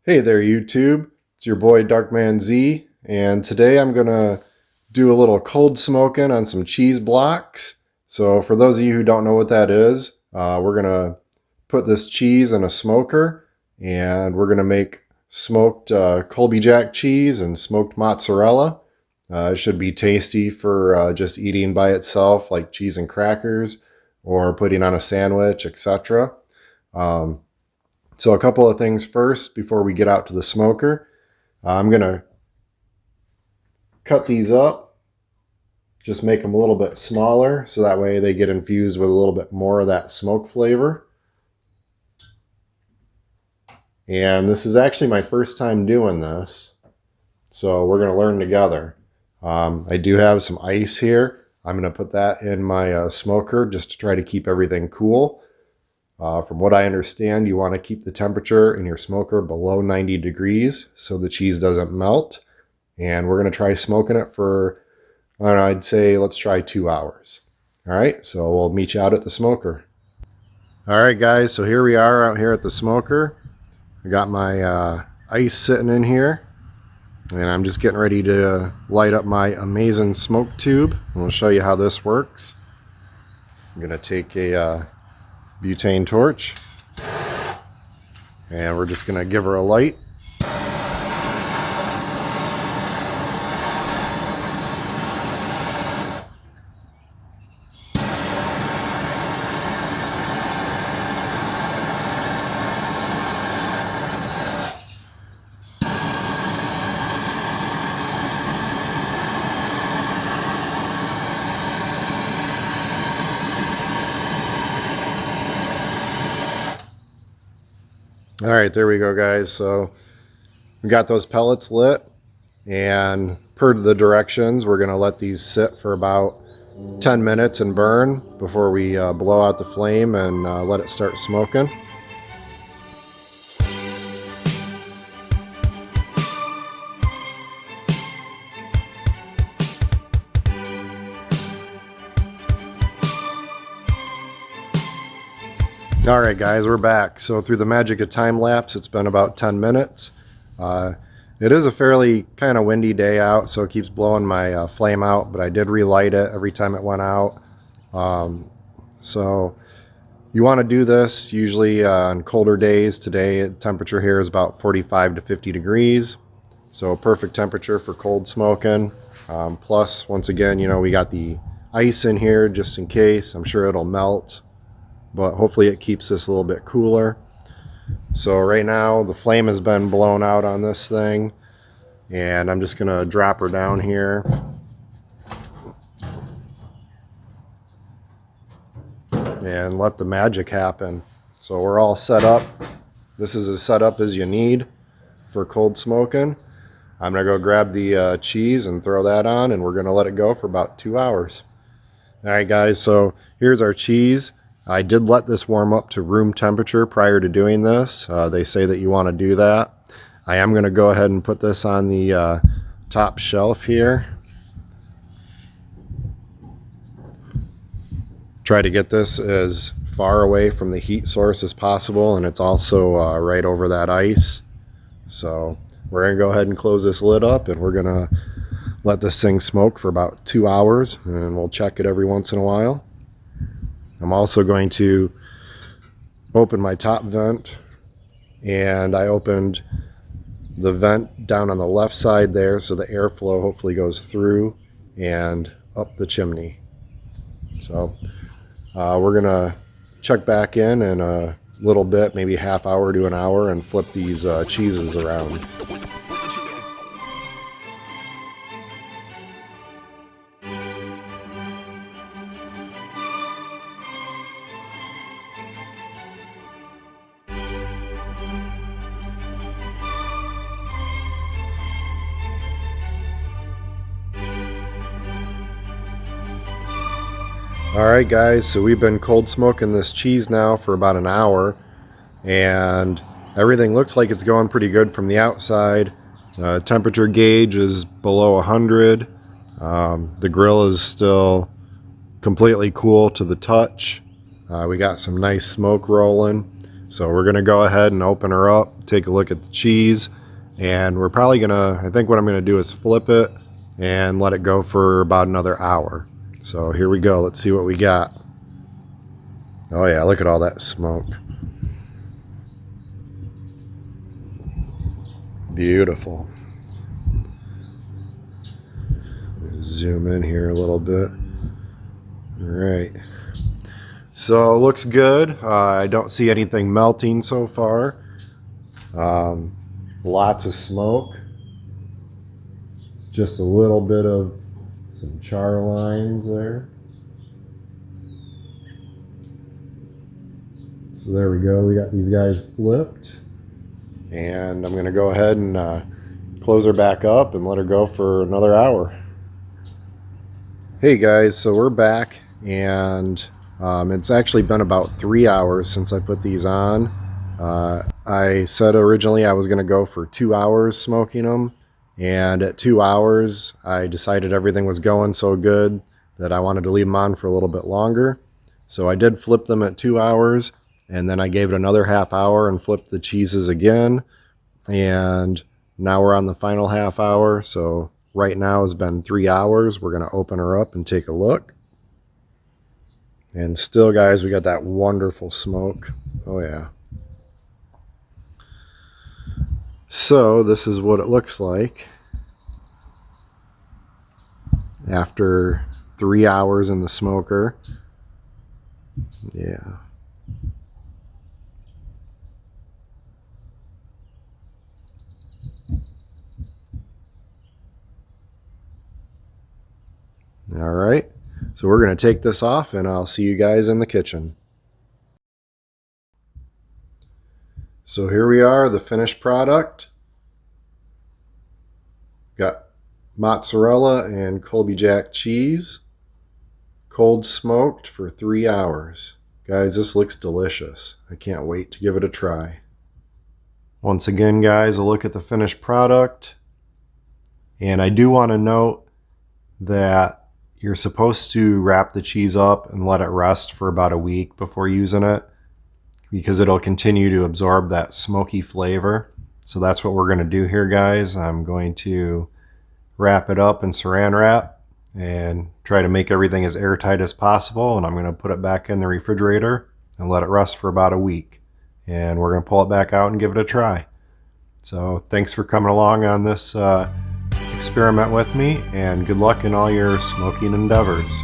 Hey there YouTube, it's your boy Darkman Z, and today I'm gonna do a little cold smoking on some cheese blocks. So for those of you who don't know what that is, we're gonna put this cheese in a smoker and we're gonna make smoked Colby Jack cheese and smoked mozzarella. It should be tasty for just eating by itself, like cheese and crackers, or putting on a sandwich, etc. So a couple of things first before we get out to the smoker. I'm going to cut these up, just make them a little bit smaller so that way they get infused with a little bit more of that smoke flavor. And this is actually my first time doing this, so we're going to learn together. I do have some ice here. I'm going to put that in my smoker just to try to keep everything cool. From what I understand, you want to keep the temperature in your smoker below 90 degrees so the cheese doesn't melt. And we're going to try smoking it for, I don't know, I'd say let's try 2 hours. All right, so we'll meet you out at the smoker. All right, guys, so here we are out here at the smoker. I got my ice sitting in here, and I'm just getting ready to light up my amazing smoke tube. And we'll show you how this works. I'm going to take a butane torch, and we're just going to give her a light. All right, there we go, guys. So we got those pellets lit, and per the directions, we're going to let these sit for about 10 minutes and burn before we blow out the flame and let it start smoking. All right, guys, we're back. So through the magic of time lapse, it's been about 10 minutes. It is a fairly kind of windy day out, so it keeps blowing my flame out, but I did relight it every time it went out. So you want to do this usually on colder days. Today, temperature here is about 45 to 50 degrees. So perfect temperature for cold smoking. Plus, once again, you know, we got the ice in here just in case. I'm sure it'll melt, but hopefully it keeps this a little bit cooler. So right now the flame has been blown out on this thing, and I'm just gonna drop her down here. And let the magic happen. So we're all set up. This is as set up as you need for cold smoking. I'm gonna go grab the cheese and throw that on, and we're gonna let it go for about 2 hours. All right, guys, so here's our cheese. I did let this warm up to room temperature prior to doing this. They say that you want to do that. I am going to go ahead and put this on the top shelf here. Try to get this as far away from the heat source as possible, and it's also right over that ice. So we're going to go ahead and close this lid up, and we're going to let this thing smoke for about 2 hours, and we'll check it every once in a while. I'm also going to open my top vent, and I opened the vent down on the left side there so the airflow hopefully goes through and up the chimney. So we're gonna check back in a little bit, maybe half hour to an hour, and flip these cheeses around. Alright, guys, so we've been cold smoking this cheese now for about an hour, and everything looks like it's going pretty good from the outside. Temperature gauge is below 100. The grill is still completely cool to the touch. We got some nice smoke rolling. So we're gonna go ahead and open her up, take a look at the cheese, and we're probably gonna, I think what I'm gonna do is flip it and let it go for about another hour. So here we go, let's see what we got. Oh yeah, look at all that smoke. Beautiful. Zoom in here a little bit. All right. So it looks good. I don't see anything melting so far. Lots of smoke. Just a little bit of some char lines there. So there we go. We got these guys flipped. And I'm going to go ahead and close her back up and let her go for another hour. Hey guys, so we're back, and it's actually been about 3 hours since I put these on. I said originally I was going to go for 2 hours smoking them, and at 2 hours I decided everything was going so good that I wanted to leave them on for a little bit longer. So I did flip them at 2 hours, and then I gave it another half hour and flipped the cheeses again, and now we're on the final half hour. So right now has been 3 hours. We're going to open her up and take a look. And still, guys, we got that wonderful smoke. Oh yeah. So this is what it looks like after 3 hours in the smoker. Yeah. All right, so we're going to take this off, and I'll see you guys in the kitchen. So here we are, the finished product. Got mozzarella and Colby Jack cheese, cold smoked for 3 hours. Guys, this looks delicious. I can't wait to give it a try. Once again, guys, a look at the finished product. And I do want to note that you're supposed to wrap the cheese up and let it rest for about a week before using it, because it'll continue to absorb that smoky flavor. So that's what we're going to do here, guys. I'm going to wrap it up in saran wrap and try to make everything as airtight as possible, and I'm going to put it back in the refrigerator and let it rest for about a week, and we're going to pull it back out and give it a try. So thanks for coming along on this experiment with me, and good luck in all your smoking endeavors.